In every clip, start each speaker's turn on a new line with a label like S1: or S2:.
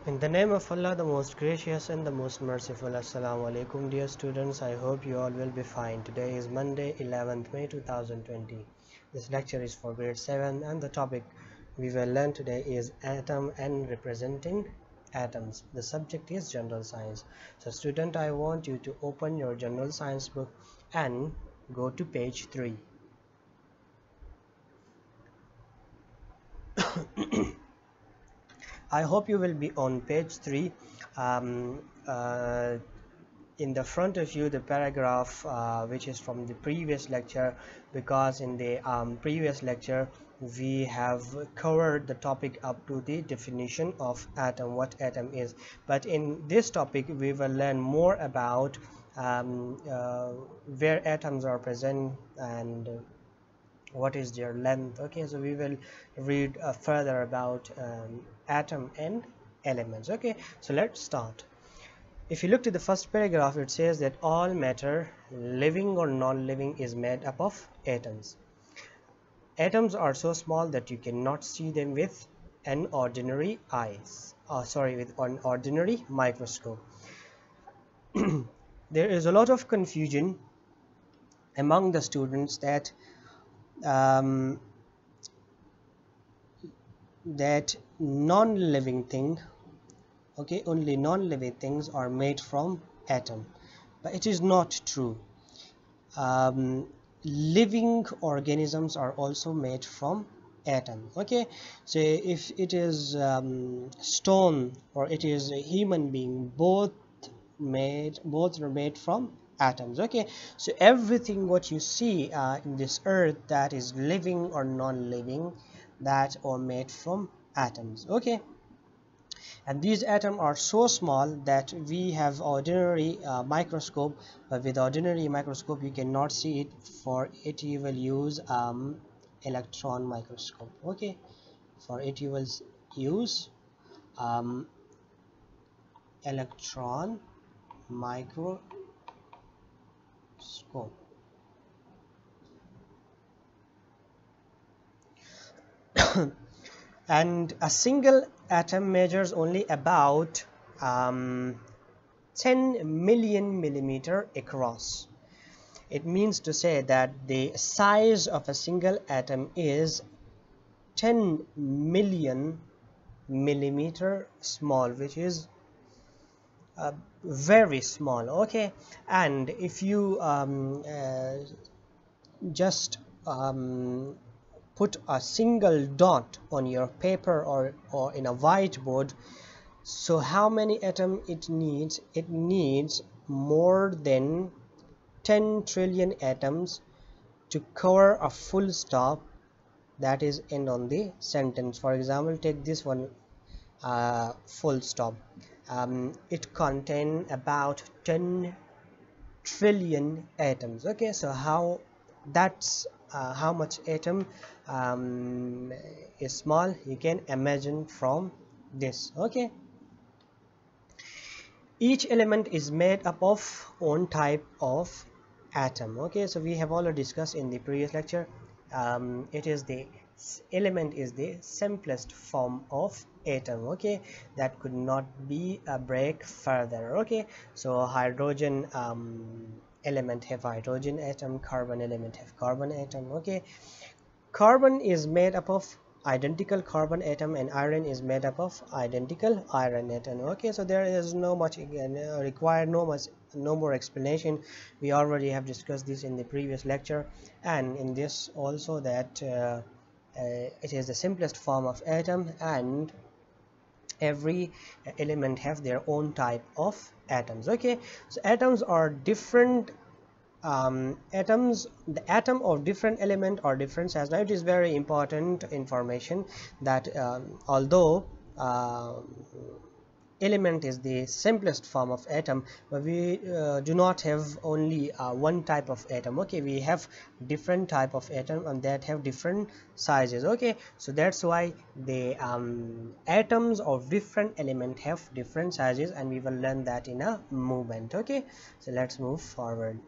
S1: In the name of Allah, the most gracious and the most merciful. Assalamu alaikum, dear students. I hope you all will be fine. Today is Monday, 11th May 2020. This lecture is for grade 7 and the topic we will learn today is atom and representing atoms. The subject is general science. So student, I want you to open your general science book and go to page 3. I hope you will be on page 3. In the front of you the paragraph which is from the previous lecture, because in the previous lecture we have covered the topic up to the definition of atom, what atom is, but in this topic we will learn more about where atoms are present and what is their length. Okay, so we will read further about atom and elements. Okay, so let's start. If you look to the first paragraph, it says that all matter, living or non-living, is made up of atoms. Atoms are so small that you cannot see them with an ordinary with an ordinary microscope. There is a lot of confusion among the students that non-living thing, okay, only non-living things are made from atom, but it is not true. Living organisms are also made from atom. Okay, so if it is stone or it is a human being, both are made from atoms. Okay, so everything what you see in this earth that is living or non-living, that are made from atoms. Okay, and these atoms are so small that we have ordinary microscope, but with ordinary microscope you cannot see it. For it you will use electron microscope. Okay, for it you will use electron microscope. And a single atom measures only about 10 million millimeter across. It means to say that the size of a single atom is 10 million millimeter small, which is very small. Okay, and if you just put a single dot on your paper or in a whiteboard, so how many atoms it needs? It needs more than 10 trillion atoms to cover a full stop, that is end on the sentence. For example, take this one, full stop. It contains about 10 trillion atoms. Okay, so how much atom is small, you can imagine from this. Okay, each element is made up of one type of atom. Okay, so we have already discussed in the previous lecture, element is the simplest form of atom. Okay, that could not be a break further. Okay, so hydrogen element have hydrogen atom, carbon element have carbon atom. Okay, carbon is made up of identical carbon atom and iron is made up of identical iron atom. Okay, so there is no much no more explanation. We already have discussed this in the previous lecture, and in this also, that it is the simplest form of atom, and every element have their own type of atoms. Okay, so atoms are different. The atom of different element or different size. Now it is very important information that although element is the simplest form of atom, but we do not have only one type of atom. Okay, we have different type of atom and that have different sizes. Okay, so that's why the atoms of different element have different sizes, and we will learn that in a moment. Okay, so let's move forward.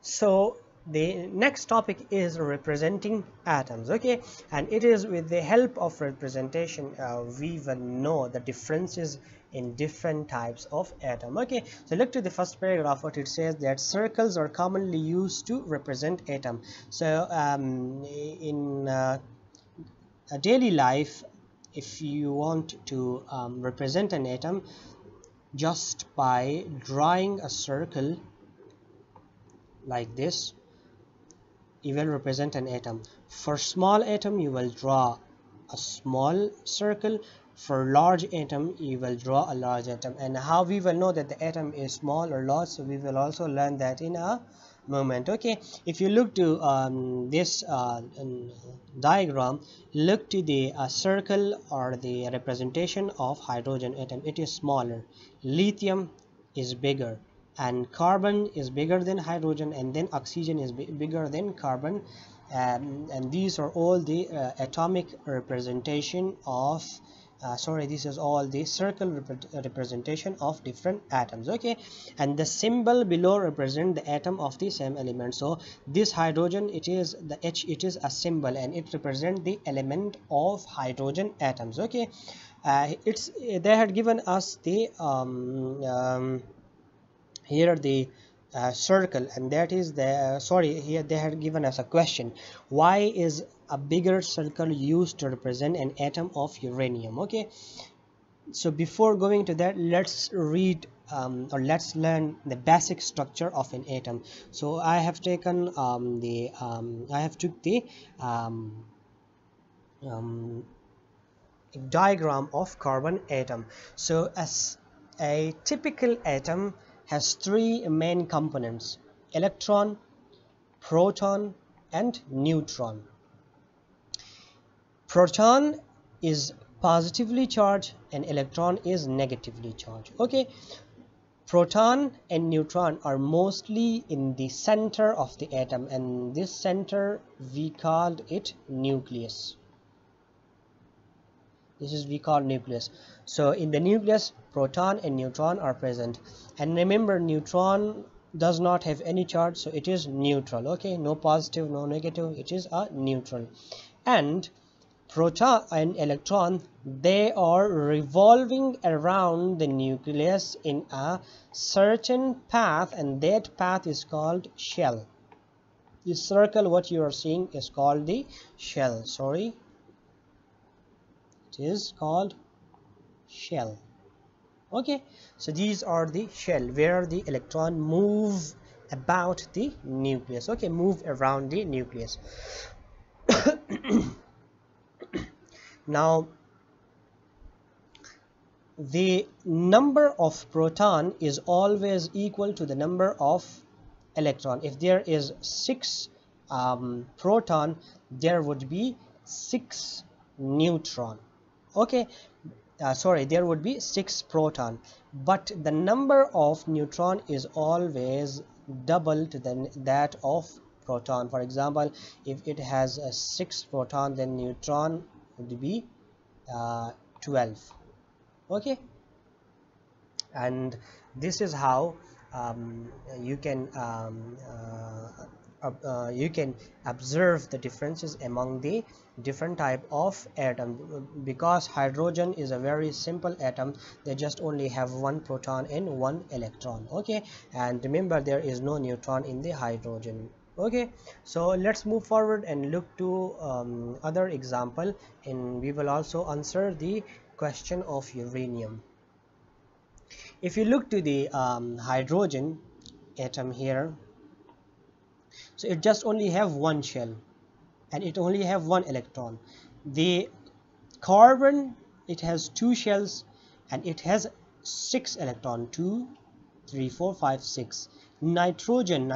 S1: So the next topic is representing atoms. Okay, and it is with the help of representation we will know the differences in different types of atom. Okay, so look to the first paragraph. What it says, that circles are commonly used to represent atom. So in a daily life, if you want to represent an atom, just by drawing a circle like this, you will represent an atom. For small atom, you will draw a small circle. For large atom, you will draw a large atom. And how we will know that the atom is small or large, so we will also learn that in a moment. Okay, if you look to this diagram, look to the circle or the representation of hydrogen atom. It is smaller, lithium is bigger, and carbon is bigger than hydrogen, and then oxygen is bigger than carbon, and these are all the atomic representation of this is all the circle representation of different atoms. Okay, and the symbol below represent the atom of the same element. So this hydrogen, it is the H, it is a symbol, and it represents the element of hydrogen atoms. Okay, they had given us the here the circle, and that is the here they had given us a question: why is a bigger circle used to represent an atom of uranium? Okay, so before going to that, let's read or let's learn the basic structure of an atom. So I have taken I have took the diagram of carbon atom. So as a typical atom has three main components: electron, proton, and neutron. Proton is positively charged and electron is negatively charged. Okay, proton and neutron are mostly in the center of the atom, and this center we called it nucleus. This is we call nucleus. So in the nucleus, proton and neutron are present, and remember, neutron does not have any charge, so it is neutral. Okay, no positive, no negative, it is a neutral. And proton and electron, they are revolving around the nucleus in a certain path, and that path is called shell. This circle what you are seeing is called the shell. It is called shell. Okay, so these are the shell where the electron move about the nucleus. Okay, move around the nucleus. Now the number of proton is always equal to the number of electron. If there is 6 proton, there would be 6 neutron. Okay, there would be 6 proton, but the number of neutron is always double to that of proton. For example, if it has 6 proton, then neutron would be 12. Okay, and this is how you can observe the differences among the different type of atom. Because hydrogen is a very simple atom, they just only have 1 proton and 1 electron. Okay, and remember, there is no neutron in the hydrogen. Okay, so let's move forward and look to other example, and we will also answer the question of uranium. If you look to the hydrogen atom here, so it just only have 1 shell and it only have 1 electron. The carbon, it has 2 shells and it has 6 electron, 2, 3, 4, 5, 6. Nitrogen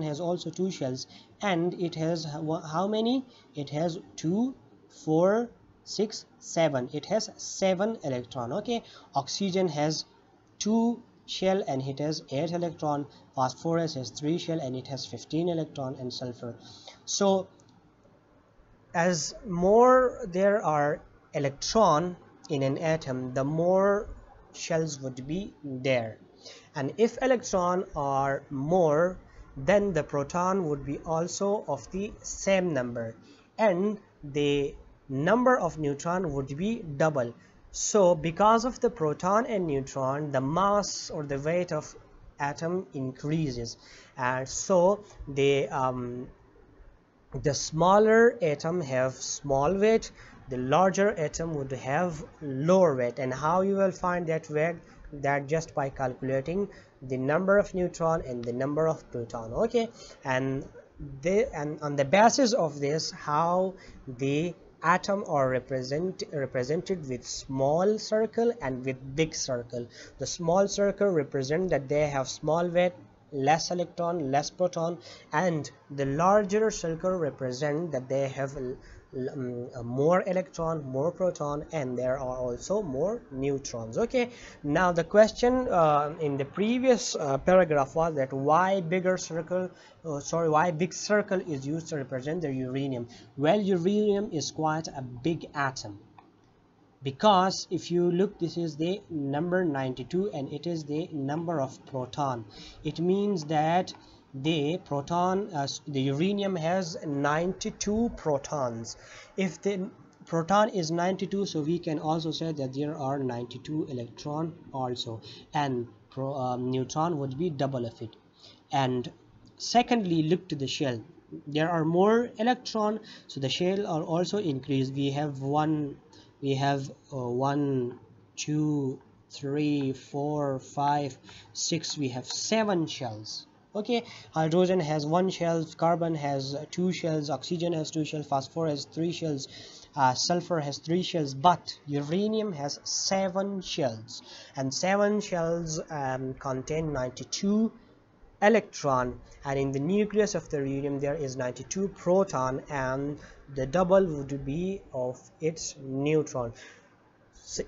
S1: has also 2 shells, and it has how many? It has 2, 4, 6, 7. It has 7 electron. Okay, oxygen has 2 shell and it has 8 electron. Phosphorus has 3 shell and it has 15 electron, and sulfur. So as more there are electron in an atom, the more shells would be there. And if electrons are more, then the proton would be also of the same number, and the number of neutron would be double. So because of the proton and neutron, the mass or the weight of atom increases, and so the smaller atom have small weight, the larger atom would have lower weight. And how you will find that weight? That just by calculating the number of neutron and the number of proton. Okay, and on the basis of this, how the atom are represented with small circle and with big circle. The small circle represent that they have small weight, less electron, less proton, and the larger circle represent that they have more electron, more proton, and there are also more neutrons. Okay, now the question in the previous paragraph was that why bigger circle why big circle is used to represent the uranium. Well, uranium is quite a big atom, because if you look, this is the number 92 and it is the number of proton. It means that the proton the uranium has 92 protons. If the proton is 92, so we can also say that there are 92 electron also, and neutron would be double of it. And secondly, look to the shell. There are more electron, so the shell are also increased. We have 1, 2, 3, 4, 5, 6, we have 7 shells. Okay, hydrogen has 1 shell, carbon has 2 shells, oxygen has 2 shells, phosphorus has 3 shells, sulfur has 3 shells, but uranium has 7 shells, and 7 shells contain 92 electron, and in the nucleus of the uranium there is 92 proton, and the double would be of its neutron. So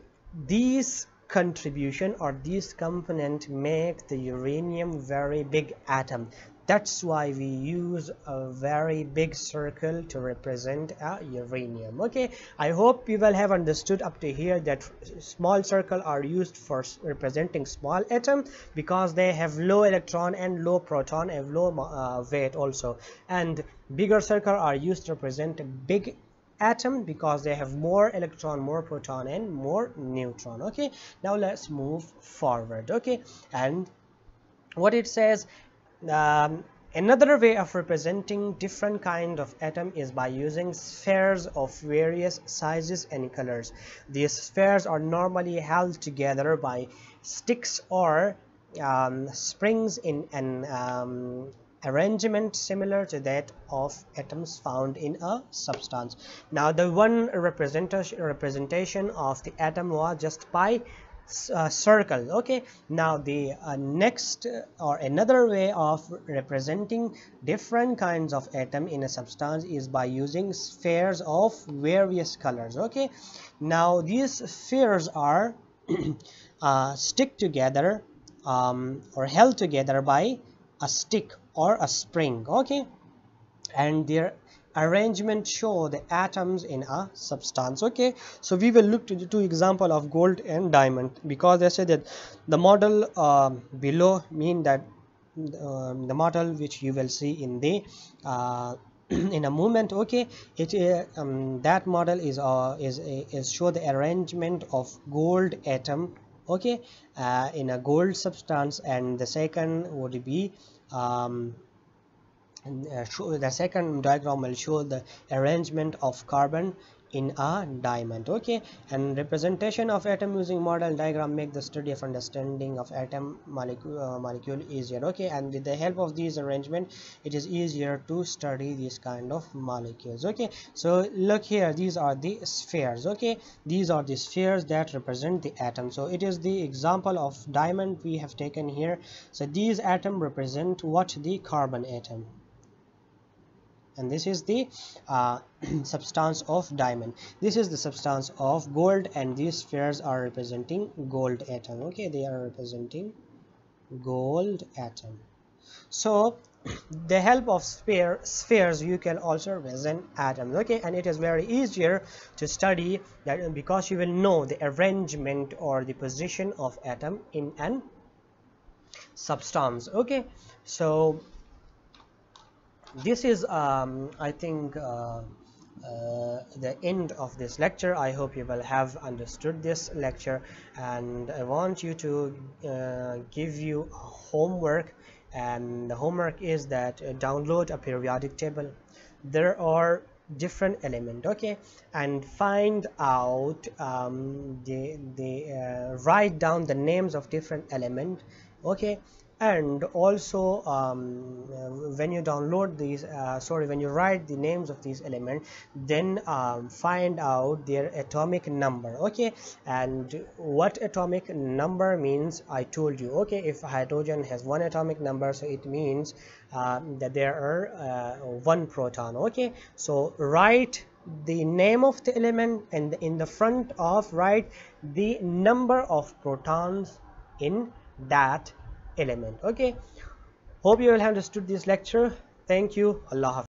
S1: these contribution or these component make the uranium very big atom. That's why we use a very big circle to represent a uranium. Okay, I hope you will have understood up to here that small circle are used for representing small atom because they have low electron and low proton, have low weight also, and bigger circle are used to represent a big atom because they have more electron, more proton, and more neutron. Okay, now let's move forward. Okay, and what it says, another way of representing different kind of atom is by using spheres of various sizes and colors. These spheres are normally held together by sticks or springs in an arrangement similar to that of atoms found in a substance. Now the one representation of the atom was just by circle. Okay, now the next or another way of representing different kinds of atom in a substance is by using spheres of various colors. Okay, now these spheres are stick together or held together by a stick or a spring. Okay, and their arrangement show the atoms in a substance. Okay, so we will look to the 2 examples of gold and diamond, because they say that the model below mean that the model which you will see in the in a moment. Okay, it that model is show the arrangement of gold atom. Okay, in a gold substance, and the second would be the second diagram will show the arrangement of carbon in a diamond. Okay, and representation of atom using model diagram make the study of understanding of atom molecule easier. Okay, and with the help of these arrangement it is easier to study these kind of molecules. Okay, so look here, these are the spheres. Okay, these are the spheres that represent the atom. So it is the example of diamond we have taken here. So these atom represent what? The carbon atom, and this is the substance of diamond. This is the substance of gold, and these spheres are representing gold atom. Okay, they are representing gold atom. So the help of spheres you can also represent atoms. Okay, and it is very easier to study that because you will know the arrangement or the position of atom in an substance. Okay, so this is I think the end of this lecture. I hope you will have understood this lecture, and I want you to give you a homework, and the homework is that download a periodic table. There are different element, okay, and find out write down the names of different element, okay. And also when you download these sorry, when you write the names of these elements, then find out their atomic number, okay. And what atomic number means, I told you, okay, if hydrogen has one atomic number, so it means that there are one proton, okay. So write the name of the element, and in the front of write the number of protons in that element, okay. Hope you will have understood this lecture. Thank you. Allah Hafiz.